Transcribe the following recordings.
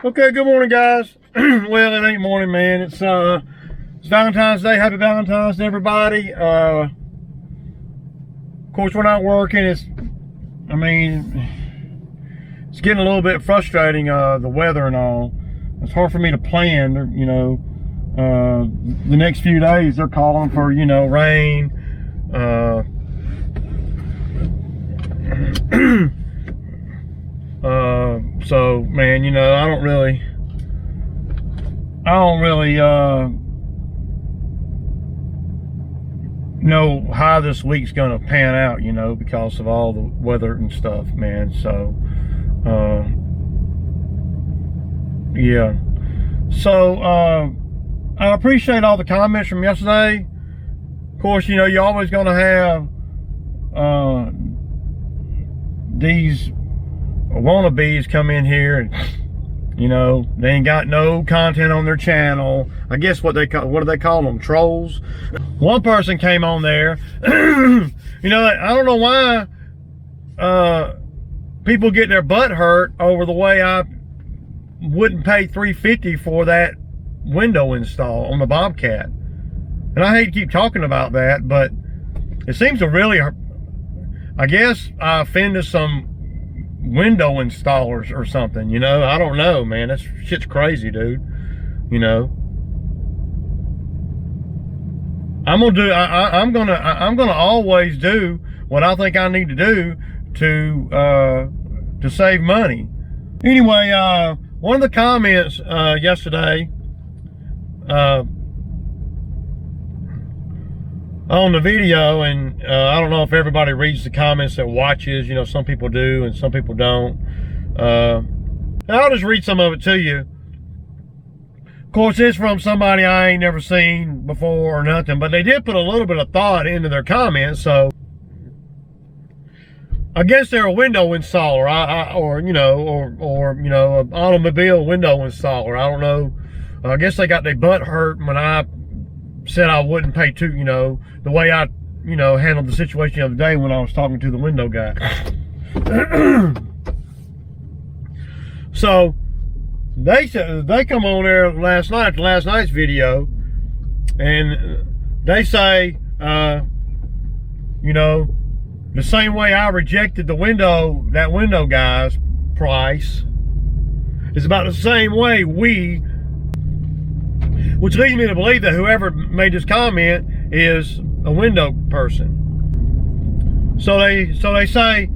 Okay, good morning, guys. Well, it ain't morning, man. It's Valentine's Day. Happy Valentine's to everybody. Of course, we're not working. It's getting a little bit frustrating, the weather and all. It's hard for me to plan, the next few days. They're calling for, rain. So man, I don't really know how this week's gonna pan out, because of all the weather and stuff, man. So yeah. So I appreciate all the comments from yesterday. Of course, you're always gonna have these wannabes come in here and they ain't got no content on their channel. I guess what do they call them, trolls? One person came on there. I don't know why people get their butt hurt over the way I wouldn't pay $350 for that window install on the Bobcat. And I hate to keep talking about that, but it seems to really, I guess I offended some window installers or something, I don't know, man. That shit's crazy, dude. I'm gonna always do what I think I need to do to save money. Anyway, one of the comments yesterday on the video, and I don't know if everybody reads the comments that watches. Some people do and some people don't. I'll just read some of it to you. Of course, it's from somebody I ain't never seen before or nothing, but they did put a little bit of thought into their comments. So I guess they're a window installer, or an automobile window installer. I don't know. I guess they got their butt hurt when I said I wouldn't pay the way I, handled the situation the other day when I was talking to the window guy. So they come on there last night's video, and they say, the same way I rejected that window guy's price is about the same way which leads me to believe that whoever made this comment is a window person. So they say,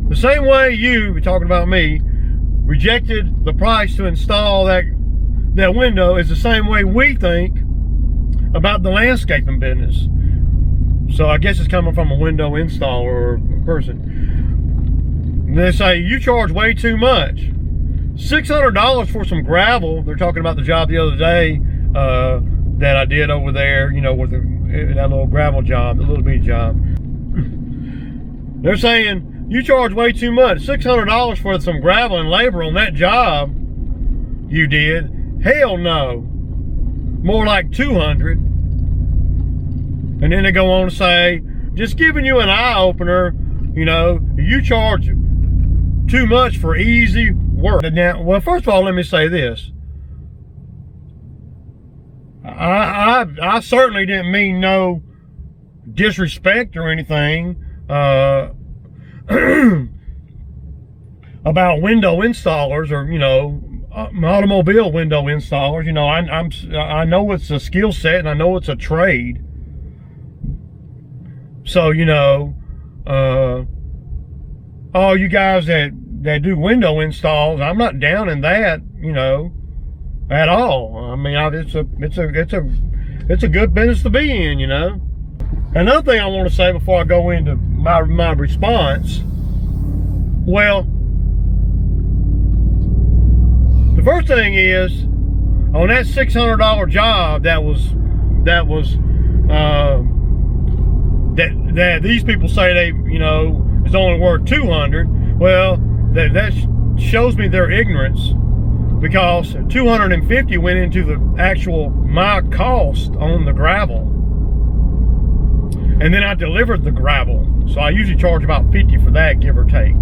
the same way you, talking about me, rejected the price to install that window is the same way we think about the landscaping business. So I guess it's coming from a window installer or person. And they say, you charge way too much. $600 for some gravel. They're talking about the job the other day that I did over there, with that little gravel job, the little bitty job. They're saying you charge way too much. $600 for some gravel and labor on that job you did. Hell no. More like $200. And then they go on to say, just giving you an eye opener, you charge too much for easy work. Now, well, first of all, let me say this. I certainly didn't mean no disrespect or anything about window installers or automobile window installers. I know it's a skill set and I know it's a trade. So all you guys that do window installs, I'm not down in that, at all. I mean, it's a good business to be in, Another thing I want to say before I go into my response, well, the first thing is, on that $600 job that these people say they, is only worth $200. Well, that shows me their ignorance, because $250 went into the my cost on the gravel. And then I delivered the gravel. So I usually charge about $50 for that, give or take.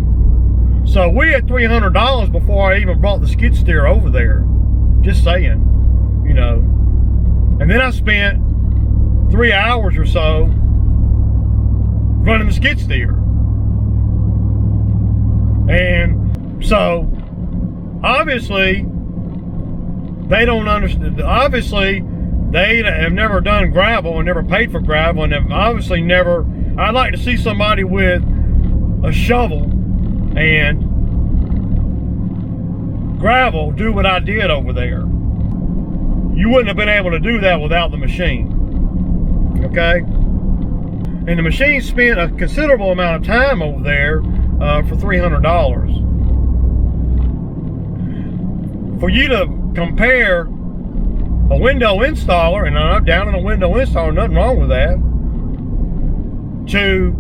So we had $300 before I even brought the skid steer over there. Just saying, you know. And then I spent 3 hours or so running the skid steer. And so, obviously, they don't understand. Obviously, they have never done gravel and never paid for gravel, and have obviously never. I'd like to see somebody with a shovel and gravel do what I did over there. You wouldn't have been able to do that without the machine. Okay? And the machine spent a considerable amount of time over there for $300. For you to compare a window installer, and I'm down in a window installer, nothing wrong with that, to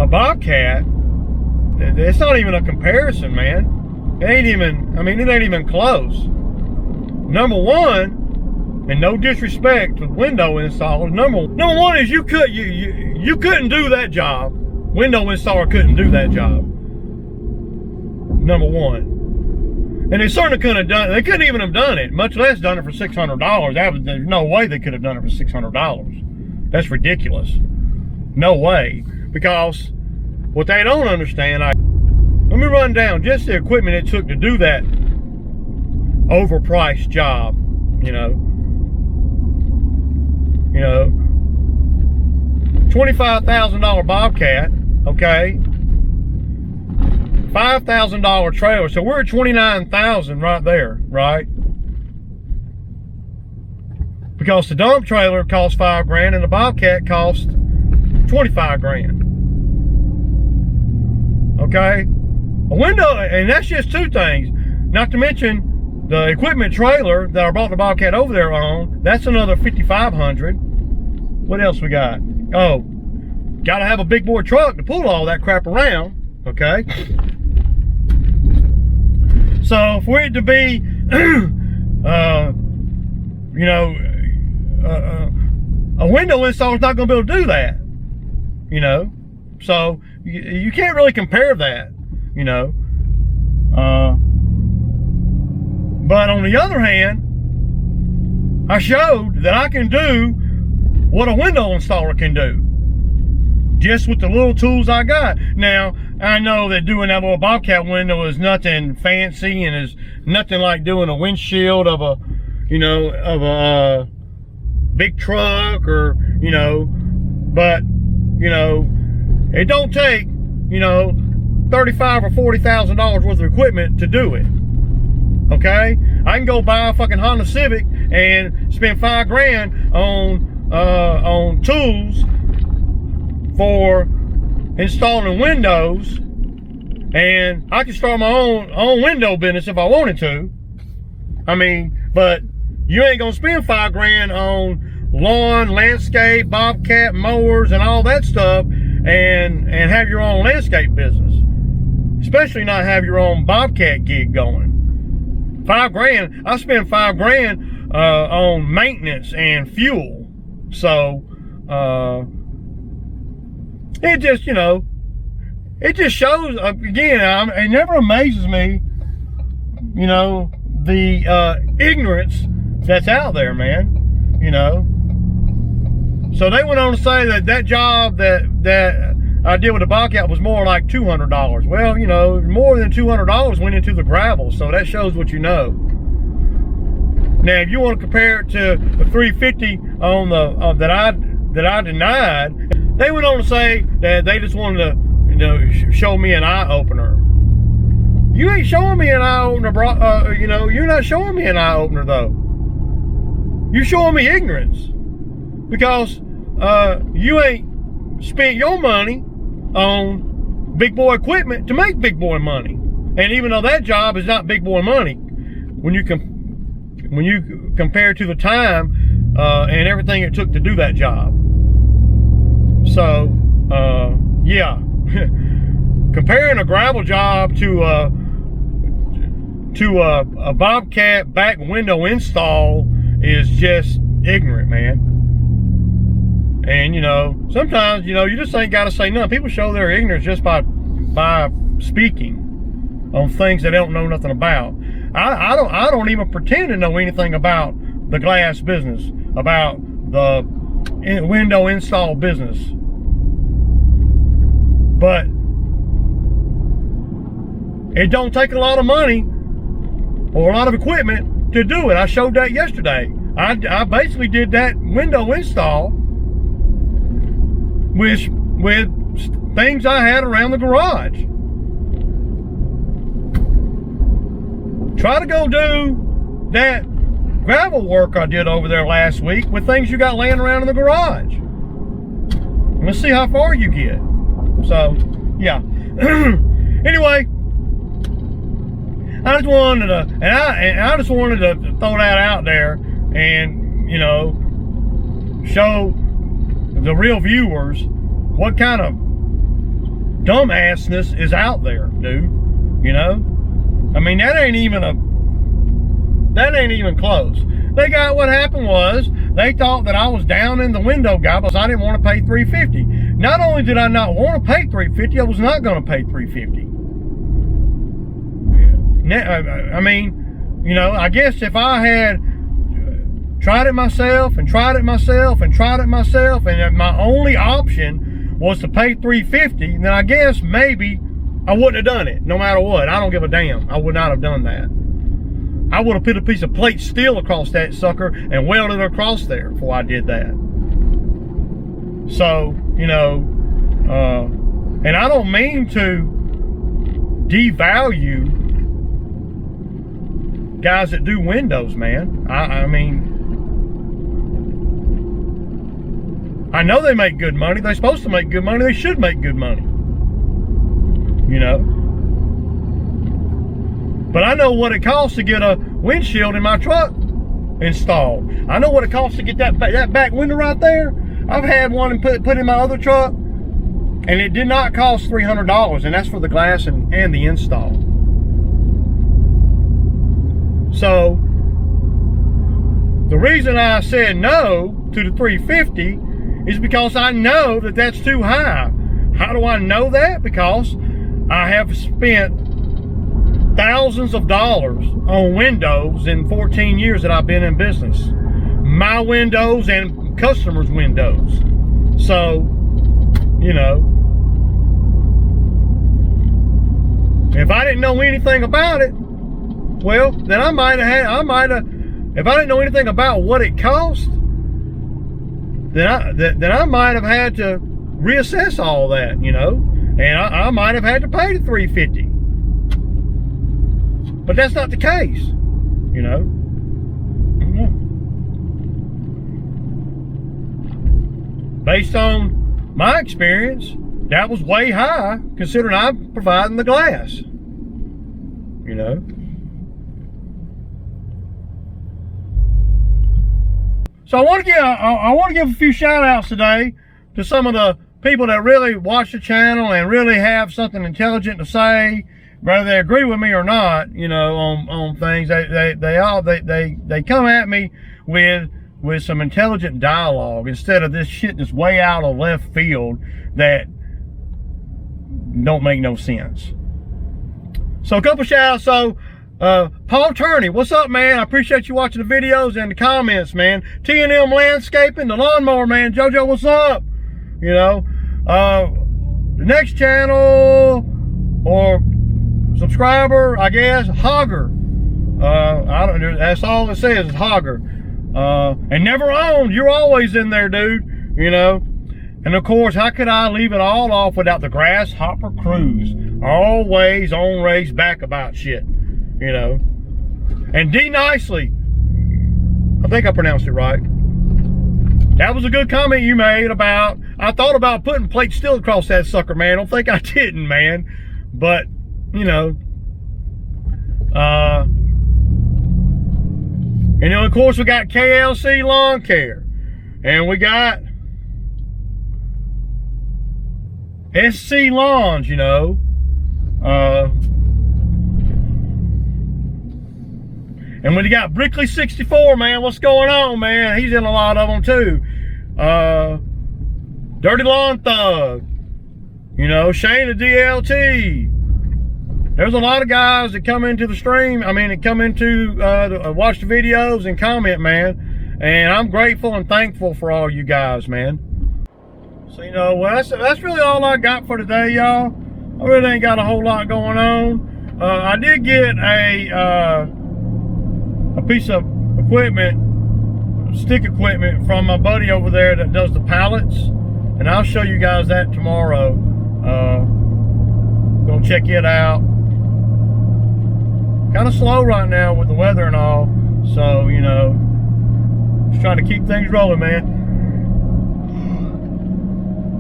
a Bobcat, it's not even a comparison, man. It ain't even, I mean, it ain't even close. Number one, and no disrespect to window installers, number one is you couldn't do that job. Window installer couldn't do that job. Number one. And they certainly couldn't have done it. They couldn't even have done it, much less done it for $600. There's no way they could have done it for $600. That's ridiculous. No way. Because what they don't understand, let me run down just the equipment it took to do that overpriced job, you know. $25,000 Bobcat, okay? $5,000 trailer, so we're at $29,000 right there, right? Because the dump trailer costs $5,000 and the Bobcat costs $25,000. Okay, a window, and that's just two things. Not to mention the equipment trailer that I brought the Bobcat over there on. That's another $5,500. What else we got? Oh, got to have a big boy truck to pull all that crap around. Okay. So for it to be, you know, a window installer is not going to be able to do that, you know. So you can't really compare that, you know. But on the other hand, I showed that I can do what a window installer can do, just with the little tools I got. Now, I know that doing that little Bobcat window is nothing fancy and is nothing like doing a windshield of a, you know, of a big truck, or, you know, but, you know, it don't take, you know, $35,000 or $40,000 worth of equipment to do it. Okay, I can go buy a fucking Honda Civic and spend $5,000 on tools for installing windows, and I can start my own window business if I wanted to. I mean, but you ain't gonna spend $5,000 on lawn, landscape, Bobcat mowers, and all that stuff, and have your own landscape business. Especially not have your own Bobcat gig going. $5,000, I spend $5,000 on maintenance and fuel. So it just, you know, it just shows, again, it never amazes me, you know, the ignorance that's out there, man, you know. So they went on to say that job that I did with the Bobcat was more like $200. Well, you know, more than $200 went into the gravel, so that shows what you know. Now, if you want to compare it to the $350 on the that I denied, they went on to say that they just wanted to, you know, show me an eye opener. You ain't showing me an eye opener, bro. You know, you're not showing me an eye opener though. You're showing me ignorance, because you ain't spent your money on big boy equipment to make big boy money. And even though that job is not big boy money, when you compare to the time and everything it took to do that job. So yeah, comparing a gravel job to a Bobcat back window install is just ignorant, man. And, you know, sometimes, you know, you just ain't got to say nothing. People show their ignorance just by speaking on things that they don't know nothing about. I don't even pretend to know anything about the glass business, about the window install business. But it don't take a lot of money or a lot of equipment to do it. I showed that yesterday. I basically did that window install with things I had around the garage. Try to go do that gravel work I did over there last week with things you got laying around in the garage. Let's see how far you get. So, yeah. Anyway, I just wanted to, I just wanted to throw that out there and, you know, show the real viewers what kind of dumbassness is out there, dude. You know? I mean, that ain't even close. What happened was, they thought that I was down in the window guy because I didn't want to pay $350. Not only did I not want to pay $350, I was not going to pay $350. I mean, you know, I guess if I had tried it myself and tried it myself and tried it myself, and my only option was to pay $350, then I guess maybe I wouldn't have done it, no matter what. I don't give a damn. I would not have done that. I would have put a piece of plate steel across that sucker and welded it across there before I did that. So, you know, and I don't mean to devalue guys that do windows, man. I mean, I know they make good money. They're supposed to make good money. They should make good money. You know? But I know what it costs to get a windshield in my truck installed. I know what it costs to get that back window right there. I've had one and put in my other truck, and it did not cost $300, and that's for the glass and the install. So, the reason I said no to the $350 is because I know that that's too high. How do I know that? Because I have spent thousands of dollars on windows in 14 years that I've been in business. My windows and customers' windows. So, you know, if I didn't know anything about it, well, then if I didn't know anything about what it cost, then I might have had to reassess all that, you know, and I might have had to pay the $350. But that's not the case, you know. Based on my experience, that was way high considering I'm providing the glass, you know. So I want to give a few shout outs today to some of the people that really watch the channel and really have something intelligent to say, whether they agree with me or not, you know, on things. They come at me with some intelligent dialogue instead of this shit that's way out of left field that don't make no sense. So a couple shout outs. So Paul Turney, what's up, man? I appreciate you watching the videos and the comments, man. T&M Landscaping, the lawnmower man. JoJo, what's up? You know, the next channel or subscriber, I guess, Hogger. I don't know. That's all it says is Hogger. And never owned. You're always in there, dude. You know. And of course, how could I leave it all off without the Grasshopper Cruise? Always on race back about shit. You know. And D Nicely. I think I pronounced it right. That was a good comment you made about, I thought about putting plate steel across that sucker, man. I don't think I didn't, man. But, you know. And then, of course, we got KLC Lawn Care. And we got SC Lawns, you know. And when you got Brickley 64, man, what's going on, man? He's in a lot of them, too. Dirty Lawn Thug. You know, Shane the DLT. there's a lot of guys that come into the stream. I mean, that come into watch the videos and comment, man. And I'm grateful and thankful for all you guys, man. So, you know, well, that's really all I got for today, y'all. I really ain't got a whole lot going on. I did get a piece of equipment, stick equipment, from my buddy over there that does the pallets, and I'll show you guys that tomorrow. Gonna check it out. Kind of slow right now with the weather and all, so, you know, just trying to keep things rolling, man.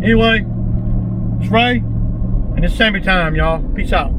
Anyway, it's Ray, and it's Sammy time, y'all. Peace out.